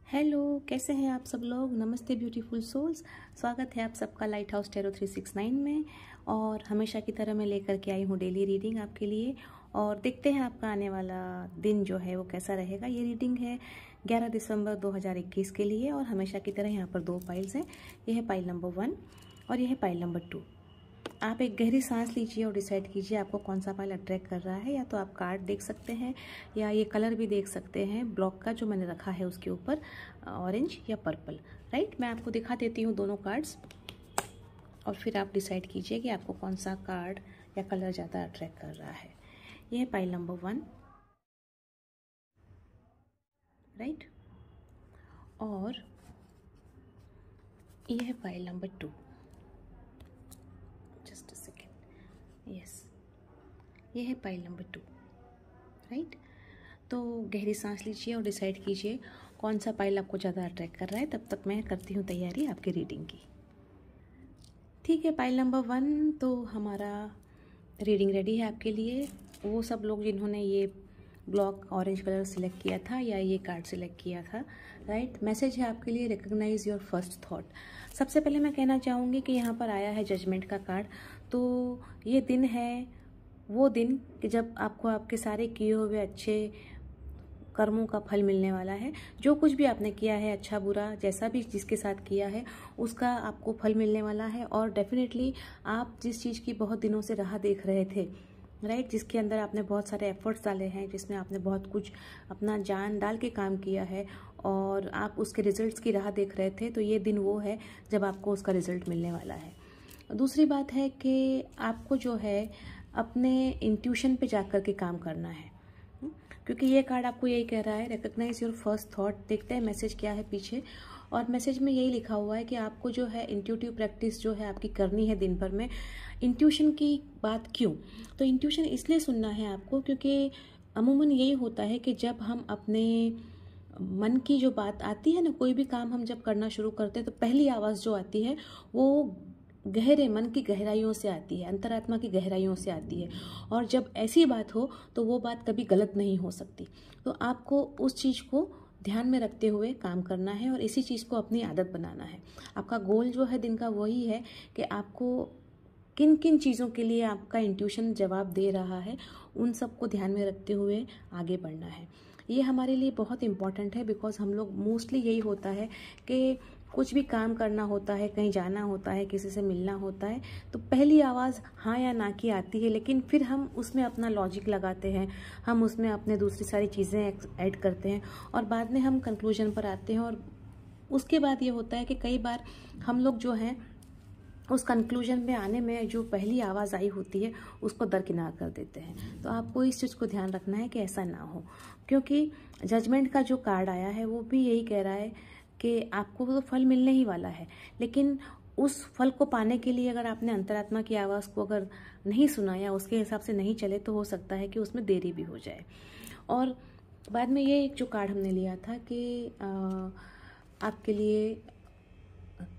Hello, कैसे हैं आप सब लोग। नमस्ते ब्यूटीफुल सोल्स। स्वागत है आप सबका लाइट हाउस टैरो 369 में। और हमेशा की तरह मैं लेकर के आई हूँ डेली रीडिंग आपके लिए। और देखते हैं आपका आने वाला दिन जो है वो कैसा रहेगा। ये रीडिंग है 11 दिसंबर 2021 के लिए। और हमेशा की तरह यहाँ पर दो पाइल्स हैं। ये है पाइल नंबर 1 और ये है पाइल नंबर 2। आप एक गहरी सांस लीजिए और डिसाइड कीजिए आपको कौन सा पाइल अट्रैक्ट कर रहा है। या तो आप कार्ड देख सकते हैं या ये कलर भी देख सकते हैं ब्लॉक का जो मैंने रखा है उसके ऊपर, ऑरेंज या पर्पल। राइट, मैं आपको दिखा देती हूँ दोनों कार्ड्स और फिर आप डिसाइड कीजिए कि आपको कौन सा कार्ड या कलर ज़्यादा अट्रैक्ट कर रहा है। ये है पाइल नंबर 1, राइट, और ये है pile number 2। Just a second. Yes, ये है पाइल नंबर 2, राइट। तो गहरी सांस लीजिए और डिसाइड कीजिए कौन सा पाइल आपको ज़्यादा अट्रैक्ट कर रहा है। तब तक मैं करती हूँ तैयारी आपकी रीडिंग की। ठीक है, पाइल नंबर 1 तो हमारा रीडिंग रेडी है आपके लिए। वो सब लोग जिन्होंने ये ब्लॉक ऑरेंज कलर सिलेक्ट किया था या ये कार्ड सिलेक्ट किया था, राइट। मैसेज है आपके लिए, रिकॉग्नाइज योर फर्स्ट थॉट। सबसे पहले मैं कहना चाहूँगी कि यहाँ पर आया है जजमेंट का कार्ड। तो ये दिन है वो दिन कि जब आपको आपके सारे किए हुए अच्छे कर्मों का फल मिलने वाला है। जो कुछ भी आपने किया है, अच्छा बुरा जैसा भी जिसके साथ किया है, उसका आपको फल मिलने वाला है। और डेफिनेटली आप जिस चीज़ की बहुत दिनों से राह देख रहे थे, राइट, जिसके अंदर आपने बहुत सारे एफर्ट्स डाले हैं, जिसमें आपने बहुत कुछ अपना जान डाल के काम किया है और आप उसके रिजल्ट्स की राह देख रहे थे, तो ये दिन वो है जब आपको उसका रिजल्ट मिलने वाला है। दूसरी बात है कि आपको जो है अपने इंट्यूशन पे जाकर के काम करना है, क्योंकि ये कार्ड आपको यही कह रहा है, रिकॉग्नाइज योर फर्स्ट थॉट। देखते हैं मैसेज क्या है पीछे। और मैसेज में यही लिखा हुआ है कि आपको जो है इंट्यूटिव प्रैक्टिस जो है आपकी करनी है दिन भर में। इंट्यूशन की बात क्यों? तो इंट्यूशन इसलिए सुनना है आपको क्योंकि अमूमन यही होता है कि जब हम अपने मन की जो बात आती है ना, कोई भी काम हम जब करना शुरू करते हैं तो पहली आवाज़ जो आती है वो गहरे मन की गहराइयों से आती है, अंतरात्मा की गहराइयों से आती है। और जब ऐसी बात हो तो वो बात कभी गलत नहीं हो सकती। तो आपको उस चीज़ को ध्यान में रखते हुए काम करना है और इसी चीज़ को अपनी आदत बनाना है। आपका गोल जो है दिन का वही है कि आपको किन किन चीज़ों के लिए आपका इंट्यूशन जवाब दे रहा है, उन सबको ध्यान में रखते हुए आगे बढ़ना है। ये हमारे लिए बहुत इम्पॉर्टेंट है बिकॉज हम लोग मोस्टली यही होता है कि कुछ भी काम करना होता है, कहीं जाना होता है, किसी से मिलना होता है, तो पहली आवाज़ हाँ या ना की आती है, लेकिन फिर हम उसमें अपना लॉजिक लगाते हैं, हम उसमें अपने दूसरी सारी चीज़ें ऐड करते हैं और बाद में हम कंक्लूजन पर आते हैं। और उसके बाद ये होता है कि कई बार हम लोग जो हैं उस कंक्लूजन में आने में जो पहली आवाज़ आई होती है उसको दरकिनार कर देते हैं। तो आपको इस चीज़ को ध्यान रखना है कि ऐसा ना हो, क्योंकि जजमेंट का जो कार्ड आया है वो भी यही कह रहा है कि आपको तो फल मिलने ही वाला है, लेकिन उस फल को पाने के लिए अगर आपने अंतरात्मा की आवाज़ को अगर नहीं सुना या उसके हिसाब से नहीं चले तो हो सकता है कि उसमें देरी भी हो जाए। और बाद में ये एक जो कार्ड हमने लिया था कि आपके लिए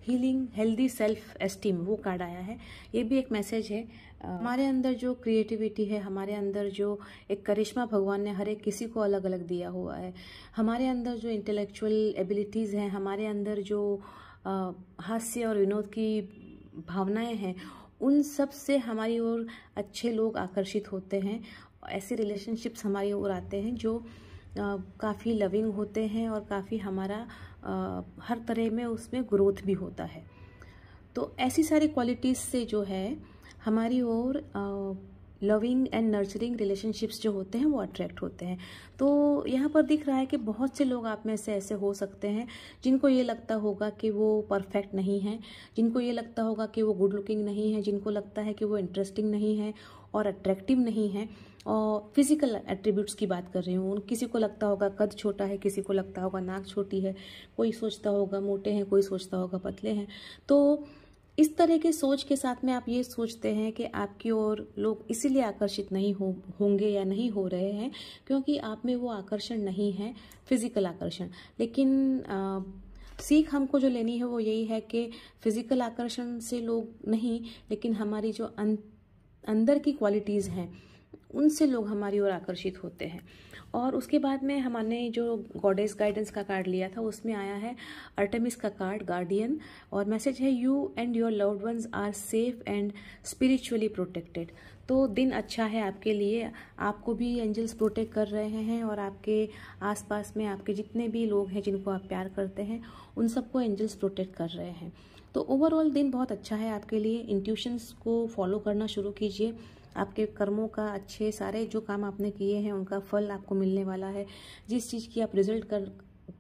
हीलिंग हेल्दी सेल्फ एस्टीम, वो कार्ड आया है। ये भी एक मैसेज है। हमारे अंदर जो क्रिएटिविटी है, हमारे अंदर जो एक करिश्मा भगवान ने हर एक किसी को अलग अलग दिया हुआ है, हमारे अंदर जो इंटेलेक्चुअल एबिलिटीज़ हैं, हमारे अंदर जो हास्य और विनोद की भावनाएं हैं, उन सब से हमारी ओर अच्छे लोग आकर्षित होते हैं। ऐसे रिलेशनशिप्स हमारी ओर आते हैं जो काफ़ी लविंग होते हैं और काफ़ी हमारा हर तरह में उसमें ग्रोथ भी होता है। तो ऐसी सारी क्वालिटीज़ से जो है हमारी ओर लविंग एंड नर्चरिंग रिलेशनशिप्स जो होते हैं वो अट्रैक्ट होते हैं। तो यहाँ पर दिख रहा है कि बहुत से लोग आप में से ऐसे हो सकते हैं जिनको ये लगता होगा कि वो परफेक्ट नहीं है, जिनको ये लगता होगा कि वो गुड लुकिंग नहीं है, जिनको लगता है कि वो इंटरेस्टिंग नहीं है और अट्रैक्टिव नहीं है। और फिजिकल एट्रीब्यूट्स की बात कर रही हूँ। किसी को लगता होगा कद छोटा है, किसी को लगता होगा नाक छोटी है, कोई सोचता होगा मोटे हैं, कोई सोचता होगा पतले हैं। तो इस तरह के सोच के साथ में आप ये सोचते हैं कि आपकी ओर लोग इसीलिए आकर्षित नहीं होंगे या नहीं हो रहे हैं क्योंकि आप में वो आकर्षण नहीं है, फिजिकल आकर्षण। लेकिन सीख हमको जो लेनी है वो यही है कि फिजिकल आकर्षण से लोग नहीं, लेकिन हमारी जो अंदर की क्वालिटीज़ हैं उनसे लोग हमारी ओर आकर्षित होते हैं। और उसके बाद में हमने जो गॉडेस गाइडेंस का कार्ड लिया था उसमें आया है आर्टेमिस का कार्ड, गार्डियन, और मैसेज है you and your loved ones are safe and spiritually protected. तो दिन अच्छा है आपके लिए, आपको भी एंजल्स प्रोटेक्ट कर रहे हैं और आपके आसपास में आपके जितने भी लोग हैं जिनको आप प्यार करते हैं उन सबको एंजल्स प्रोटेक्ट कर रहे हैं। तो ओवरऑल दिन बहुत अच्छा है आपके लिए। इंट्यूशंस को फॉलो करना शुरू कीजिए, आपके कर्मों का अच्छे सारे जो काम आपने किए हैं उनका फल आपको मिलने वाला है। जिस चीज़ की आप रिजल्ट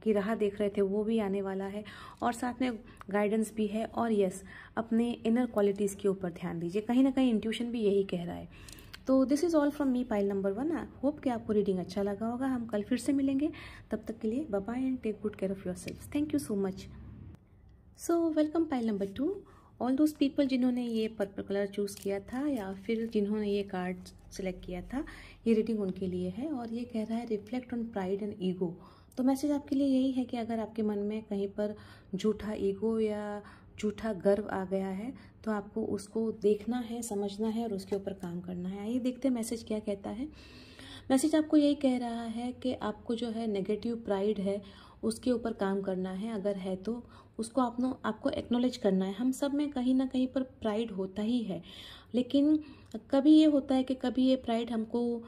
की राह देख रहे थे वो भी आने वाला है, और साथ में गाइडेंस भी है। और यस, अपने इनर क्वालिटीज़ के ऊपर ध्यान दीजिए, कहीं ना कहीं इंट्यूशन भी यही कह रहा है। तो this is all from me, pile number 1। I hope कि आपको रीडिंग अच्छा लगा होगा। हम कल फिर से मिलेंगे, तब तक के लिए bye bye and take good care of your self. Thank you so much. So welcome pile number 2। All those people जिन्होंने ये पर्पल कलर चूज़ किया था या फिर जिन्होंने ये कार्ड सेलेक्ट किया था, ये रीडिंग उनके लिए है। और ये कह रहा है reflect on pride and ego. तो मैसेज आपके लिए यही है कि अगर आपके मन में कहीं पर झूठा ईगो या झूठा गर्व आ गया है तो आपको उसको देखना है, समझना है और उसके ऊपर काम करना है। आइए देखते हैं मैसेज क्या कहता है। मैसेज आपको यही कह रहा है कि आपको जो है नेगेटिव प्राइड है उसके ऊपर काम करना है। अगर है तो उसको आपको एक्नॉलेज करना है। हम सब में कहीं ना कहीं पर प्राइड होता ही है, लेकिन कभी ये होता है कि कभी ये प्राइड हमको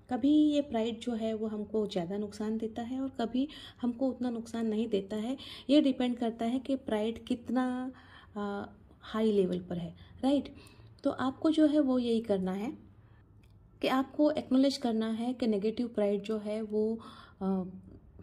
कभी ये प्राइड जो है वो हमको ज़्यादा नुकसान देता है और कभी हमको उतना नुकसान नहीं देता है। ये डिपेंड करता है कि प्राइड कितना हाई लेवल पर है, राइट। तो आपको जो है वो यही करना है कि आपको एक्नॉलेज करना है कि नेगेटिव प्राइड जो है वो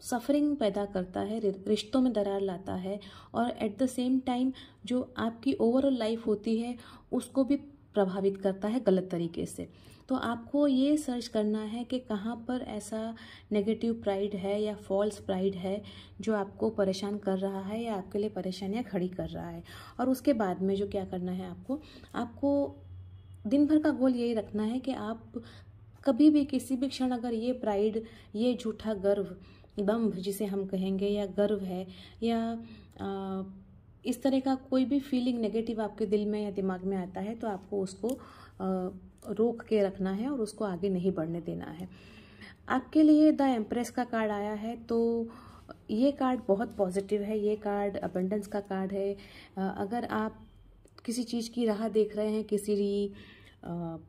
सफरिंग पैदा करता है, रिश्तों में दरार लाता है, और एट द सेम टाइम जो आपकी ओवरऑल लाइफ होती है उसको भी प्रभावित करता है गलत तरीके से। तो आपको ये सर्च करना है कि कहाँ पर ऐसा नेगेटिव प्राइड है या फॉल्स प्राइड है जो आपको परेशान कर रहा है या आपके लिए परेशानियाँ खड़ी कर रहा है। और उसके बाद में जो क्या करना है, आपको दिन भर का गोल यही रखना है कि आप कभी भी किसी भी क्षण अगर ये प्राइड, ये झूठा गर्व, दंभ जिसे हम कहेंगे, या गर्व है या इस तरह का कोई भी फीलिंग नेगेटिव आपके दिल में या दिमाग में आता है तो आपको उसको रोक के रखना है और उसको आगे नहीं बढ़ने देना है। आपके लिए द एम्प्रेस का कार्ड आया है, तो ये कार्ड बहुत पॉजिटिव है। ये कार्ड अबंडेंस का कार्ड है। अगर आप किसी चीज़ की राह देख रहे हैं,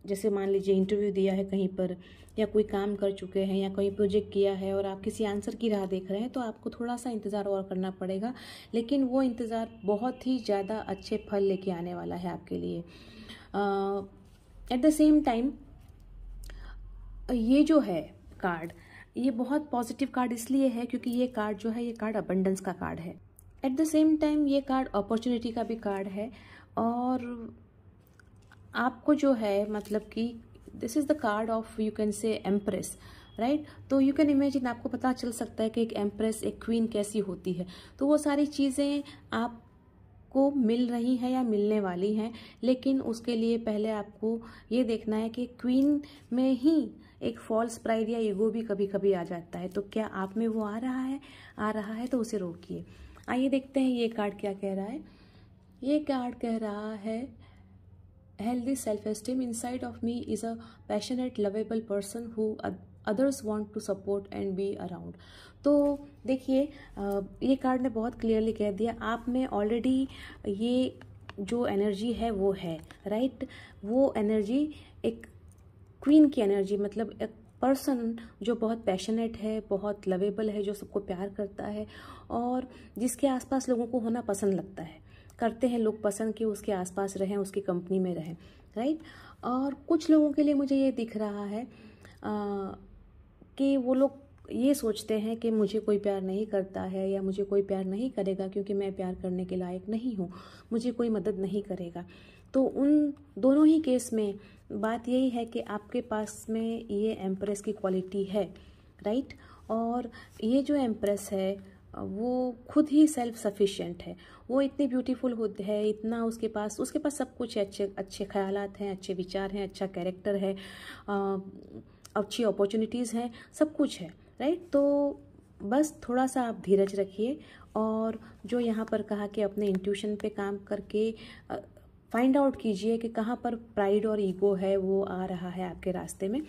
जैसे मान लीजिए इंटरव्यू दिया है कहीं पर, या कोई काम कर चुके हैं या कोई प्रोजेक्ट किया है और आप किसी आंसर की राह देख रहे हैं, तो आपको थोड़ा सा इंतज़ार और करना पड़ेगा, लेकिन वो इंतज़ार बहुत ही ज़्यादा अच्छे फल लेके आने वाला है आपके लिए। एट द सेम टाइम ये जो है कार्ड, ये बहुत पॉजिटिव कार्ड इसलिए है क्योंकि ये कार्ड जो है, ये कार्ड अबंडेंस का कार्ड है। एट द सेम टाइम ये कार्ड अपॉर्चुनिटी का भी कार्ड है। और आपको जो है मतलब कि this is the card of, you can say, empress, right. तो यू कैन इमेजिन, आपको पता चल सकता है कि एक एम्प्रेस, एक क्वीन कैसी होती है। तो वो सारी चीज़ें आपको मिल रही हैं या मिलने वाली हैं, लेकिन उसके लिए पहले आपको ये देखना है कि क्वीन में ही एक फॉल्स प्राइड या ईगो भी कभी कभी आ जाता है। तो क्या आप में वो आ रहा है तो उसे रोकिए। आइए देखते हैं ये कार्ड क्या कह रहा है। ये कार्ड कह रहा है healthy self-esteem inside of me is a passionate lovable person who others want to support and be around। तो देखिए, ये कार्ड ने बहुत क्लियरली कह दिया, आप में ऑलरेडी ये जो एनर्जी है वो है, राइट। वो एनर्जी एक क्वीन की एनर्जी, मतलब एक पर्सन जो बहुत पैशनेट है, बहुत लवेबल है, जो सबको प्यार करता है और जिसके आसपास लोगों को होना पसंद करते हैं लोग पसंद कि उसके आसपास रहें, उसकी कंपनी में रहें, राइट। और कुछ लोगों के लिए मुझे ये दिख रहा है कि वो लोग ये सोचते हैं कि मुझे कोई प्यार नहीं करता है या मुझे कोई प्यार नहीं करेगा क्योंकि मैं प्यार करने के लायक नहीं हूँ, मुझे कोई मदद नहीं करेगा। तो उन दोनों ही केस में बात यही है कि आपके पास में ये एम्प्रेस की क्वालिटी है, राइट। और ये जो एम्प्रेस है वो खुद ही सेल्फ सफिशिएंट है। वो इतनी ब्यूटीफुल है, इतना उसके पास सब कुछ है, अच्छे ख्यालात हैं, अच्छे विचार हैं, अच्छा कैरेक्टर है, अच्छी अपॉर्चुनिटीज़ हैं, सब कुछ है, राइट। तो बस थोड़ा सा आप धीरज रखिए और जो यहाँ पर कहा कि अपने इंट्यूशन पे काम करके फाइंड आउट कीजिए कि कहाँ पर प्राइड और ईगो है वो आ रहा है आपके रास्ते में।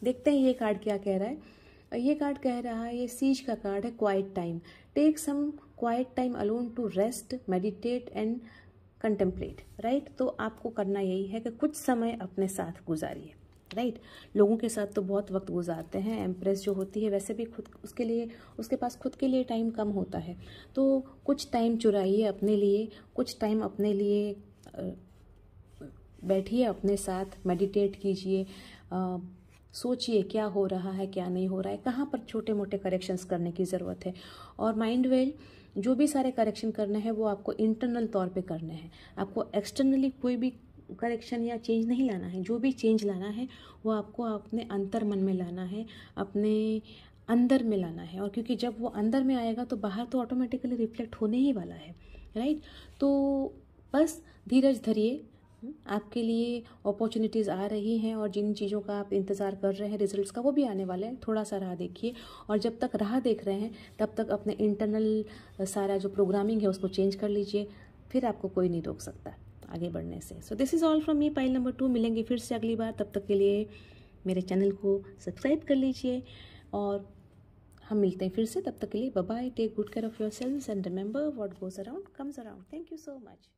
देखते हैं ये कार्ड क्या कह रहा है। ये कार्ड कह रहा है, ये सीज का कार्ड है, quiet time. Take some quiet time alone to rest, meditate and contemplate, right. तो आपको करना यही है कि कुछ समय अपने साथ गुजारिए, राइट। लोगों के साथ तो बहुत वक्त गुजारते हैं, एम्प्रेस जो होती है वैसे भी खुद उसके पास खुद के लिए टाइम कम होता है। तो कुछ टाइम चुराइए अपने लिए, कुछ टाइम अपने लिए बैठिए अपने साथ, मेडिटेट कीजिए, सोचिए क्या हो रहा है क्या नहीं हो रहा है, कहाँ पर छोटे मोटे करेक्शंस करने की ज़रूरत है। और माइंड वेल जो भी सारे करेक्शन करने हैं वो आपको इंटरनल तौर पे करने हैं, आपको एक्सटर्नली कोई भी करेक्शन या चेंज नहीं लाना है। जो भी चेंज लाना है वो आपको अपने अंतर मन में लाना है, अपने अंदर में लाना है। और क्योंकि जब वो अंदर में आएगा तो बाहर तो ऑटोमेटिकली रिफ्लेक्ट होने ही वाला है, राइट। तो बस धीरज धरिए, आपके लिए अपॉर्चुनिटीज़ आ रही हैं और जिन चीज़ों का आप इंतज़ार कर रहे हैं रिजल्ट्स का वो भी आने वाले हैं। थोड़ा सा राह देखिए, और जब तक राह देख रहे हैं तब तक अपने इंटरनल सारा जो प्रोग्रामिंग है उसको चेंज कर लीजिए, फिर आपको कोई नहीं रोक सकता आगे बढ़ने से। So this is all from me, pile number 2। मिलेंगे फिर से अगली बार, तब तक के लिए मेरे चैनल को सब्सक्राइब कर लीजिए और हम मिलते हैं फिर से। तब तक के लिए bye bye, take good care of your selves and remember what goes around comes around. Thank you so much.